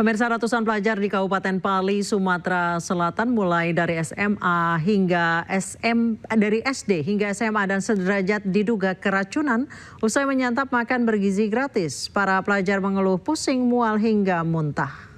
Pemirsa, ratusan pelajar di Kabupaten Pali, Sumatera Selatan mulai dari dari SD hingga SMA dan sederajat diduga keracunan usai menyantap makan bergizi gratis. Para pelajar mengeluh pusing, mual hingga muntah.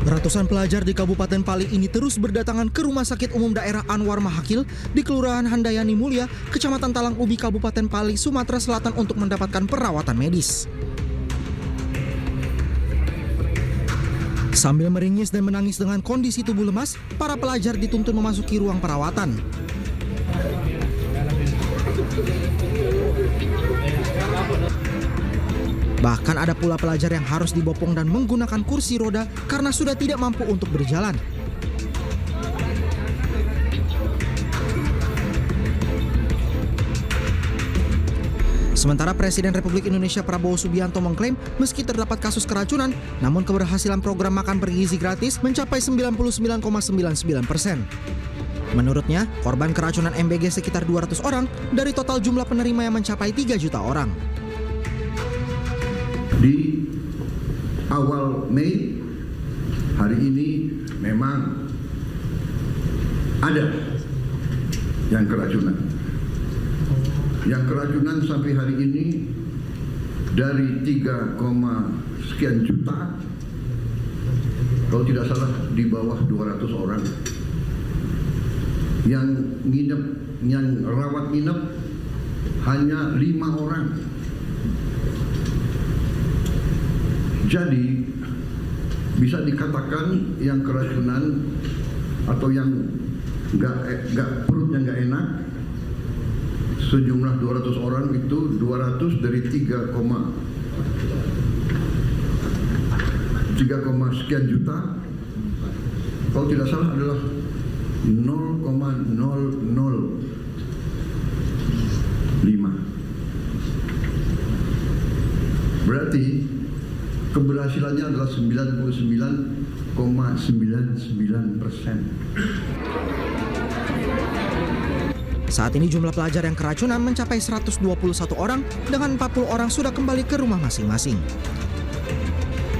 Ratusan pelajar di Kabupaten Pali ini terus berdatangan ke Rumah Sakit Umum Daerah Anwar Mahakil di Kelurahan Handayani Mulia, Kecamatan Talang Ubi, Kabupaten Pali, Sumatera Selatan untuk mendapatkan perawatan medis. Sambil meringis dan menangis dengan kondisi tubuh lemas, para pelajar dituntun memasuki ruang perawatan. Bahkan ada pula pelajar yang harus dibopong dan menggunakan kursi roda karena sudah tidak mampu untuk berjalan. Sementara Presiden Republik Indonesia Prabowo Subianto mengklaim meski terdapat kasus keracunan, namun keberhasilan program makan bergizi gratis mencapai 99,99%. Menurutnya, korban keracunan MBG sekitar 200 orang dari total jumlah penerima yang mencapai 3 juta orang. Di awal Mei hari ini memang ada yang keracunan. Yang keracunan sampai hari ini dari 3, sekian juta, kalau tidak salah di bawah 200 orang. Yang nginep, yang rawat nginep hanya 5 orang. Jadi bisa dikatakan yang keracunan atau yang perutnya nggak enak sejumlah 200 orang itu 200 dari 3, sekian juta, kalau tidak salah adalah 0,005. Berarti keberhasilannya adalah 99,99%. Saat ini jumlah pelajar yang keracunan mencapai 121 orang dengan 40 orang sudah kembali ke rumah masing-masing.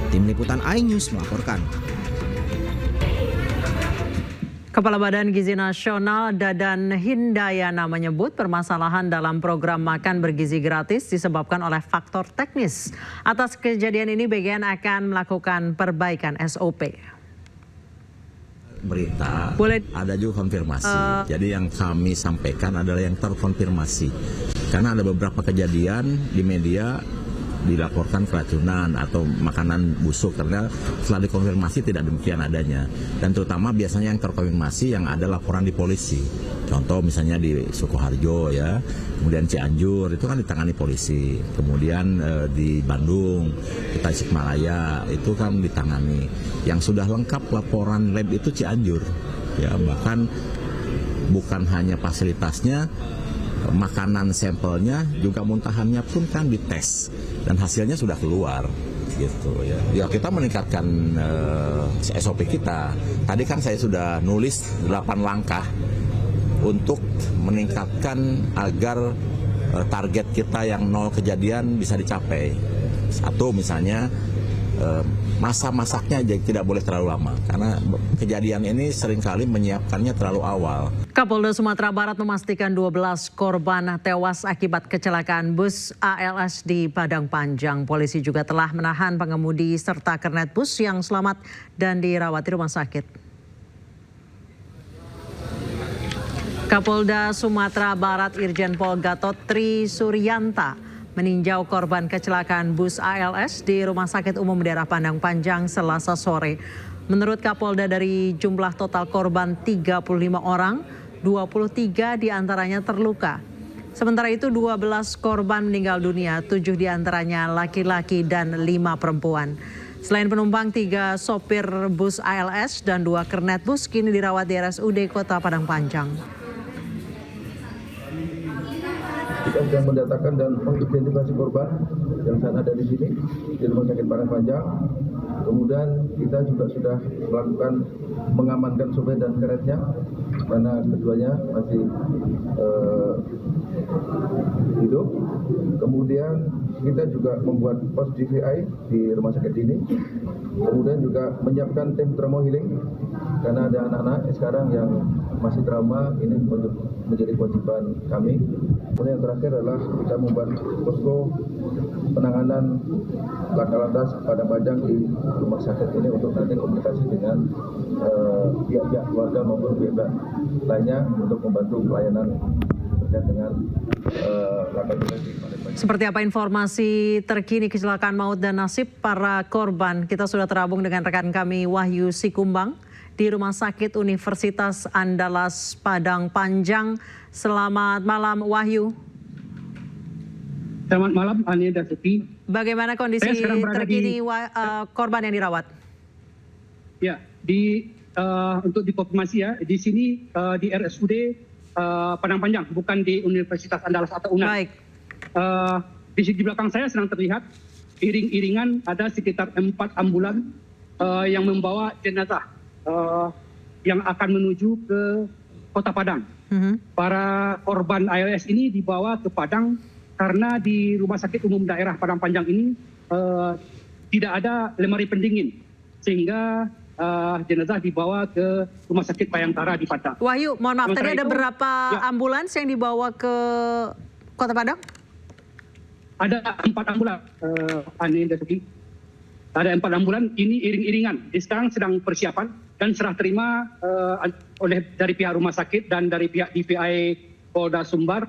Tim Liputan iNews melaporkan. Kepala Badan Gizi Nasional Dadan Hindayana menyebut permasalahan dalam program makan bergizi gratis disebabkan oleh faktor teknis. Atas kejadian ini BGN akan melakukan perbaikan SOP. Berita ada juga konfirmasi. Jadi yang kami sampaikan adalah yang terkonfirmasi. Karena ada beberapa kejadian di media dilaporkan keracunan atau makanan busuk, karena setelah dikonfirmasi tidak demikian adanya. Dan terutama biasanya yang terkonfirmasi yang ada laporan di polisi. Contoh misalnya di Sukoharjo ya, kemudian Cianjur itu kan ditangani polisi. Kemudian di Bandung, di Tasikmalaya itu kan ditangani. Yang sudah lengkap laporan lab itu Cianjur. Ya, bahkan bukan hanya fasilitasnya, makanan sampelnya juga muntahannya pun kan dites dan hasilnya sudah keluar gitu ya. Ya kita meningkatkan SOP kita. Tadi kan saya sudah nulis 8 langkah untuk meningkatkan agar target kita yang 0 kejadian bisa dicapai. Satu misalnya masa masaknya tidak boleh terlalu lama karena kejadian ini seringkali menyiapkannya terlalu awal. Kapolda Sumatera Barat memastikan 12 korban tewas akibat kecelakaan bus ALS di Padang Panjang. Polisi juga telah menahan pengemudi serta kernet bus yang selamat dan dirawat di rumah sakit. Kapolda Sumatera Barat Irjen Pol Gatot Tri Suryanta meninjau korban kecelakaan bus ALS di Rumah Sakit Umum Daerah Padang Panjang Selasa sore. Menurut Kapolda, dari jumlah total korban 35 orang, 23 diantaranya terluka. Sementara itu 12 korban meninggal dunia, 7 diantaranya laki-laki dan 5 perempuan. Selain penumpang, 3 sopir bus ALS dan 2 kernet bus kini dirawat di RSUD Kota Padang Panjang. Kita sedang mendatakan dan mengidentifikasi korban yang saat ada di sini di Rumah Sakit Padang Panjang. Kemudian kita juga sudah melakukan mengamankan sopir dan keretnya, mana keduanya masih hidup. Kemudian kita juga membuat pos DVI di rumah sakit ini. Kemudian juga menyiapkan tim trauma healing karena ada anak-anak sekarang yang masih trauma, ini menjadi kewajiban kami. Kemudian yang terakhir adalah kita membuat posko penanganan laka lantas Padang Panjang di rumah sakit ini untuk nanti komunikasi dengan pihak-pihak keluarga maupun pihak lainnya untuk membantu pelayanan terkait dengan laka lantas di Padang Panjang. Seperti apa informasi terkini kecelakaan maut dan nasib para korban? Kita sudah terhubung dengan rekan kami Wahyu Sikumbang di Rumah Sakit Universitas Andalas Padang Panjang. Selamat malam Wahyu. Selamat malam Ani dan Suti. Bagaimana kondisi terkini korban yang dirawat? Ya, untuk dikonfirmasi ya, di sini di RSUD Padang Panjang, bukan di Universitas Andalas atau UNAN. Baik. Di belakang saya sedang terlihat iring-iringan ada sekitar 4 ambulan yang membawa jenazah yang akan menuju ke Kota Padang. Para korban ALS ini dibawa ke Padang karena di Rumah Sakit Umum Daerah Padang Panjang ini tidak ada lemari pendingin, sehingga jenazah dibawa ke Rumah Sakit Bayangkara di Padang. Wahyu, mohon maaf, tadi ada berapa ambulans yang dibawa ke Kota Padang? Ada 4 ambulan, Ani dan Suki. Ada 4 ambulan, ini iring-iringan. Sekarang sedang persiapan dan serah terima dari pihak rumah sakit dan dari pihak DVI Polda Sumbar.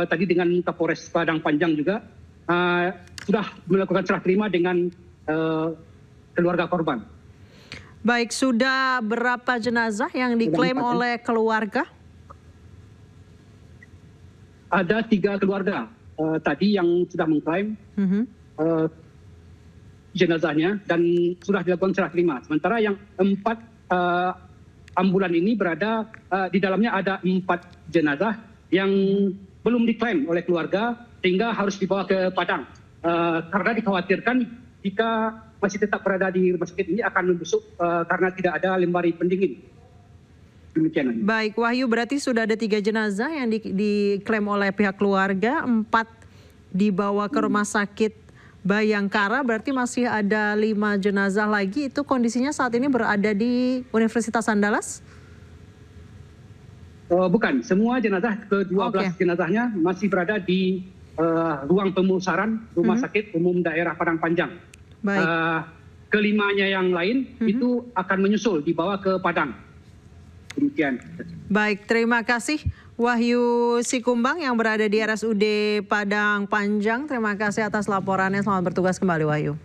Tadi dengan Kapolres Padang Panjang juga sudah melakukan serah terima dengan keluarga korban. Baik, sudah berapa jenazah yang diklaim oleh keluarga? Ada 3 keluarga tadi yang sudah mengklaim jenazahnya dan sudah dilakukan serah terima. Sementara yang 4 ambulan ini berada di dalamnya ada 4 jenazah yang belum diklaim oleh keluarga sehingga harus dibawa ke Padang karena dikhawatirkan jika masih tetap berada di rumah sakit ini akan membusuk karena tidak ada lemari pendingin. Demikian. Baik, Wahyu, berarti sudah ada 3 jenazah yang diklaim oleh pihak keluarga, 4 dibawa ke rumah sakit Bayangkara, berarti masih ada 5 jenazah lagi. Itu kondisinya saat ini berada di Universitas Andalas? Bukan, semua jenazah ke-12 jenazahnya masih berada di ruang pemusaran Rumah Sakit Umum Daerah Padang Panjang. Baik. Kelimanya yang lain itu akan menyusul dibawa ke Padang. Demikian. Baik, terima kasih Wahyu Sikumbang yang berada di RSUD Padang Panjang. Terima kasih atas laporannya. Selamat bertugas kembali Wahyu.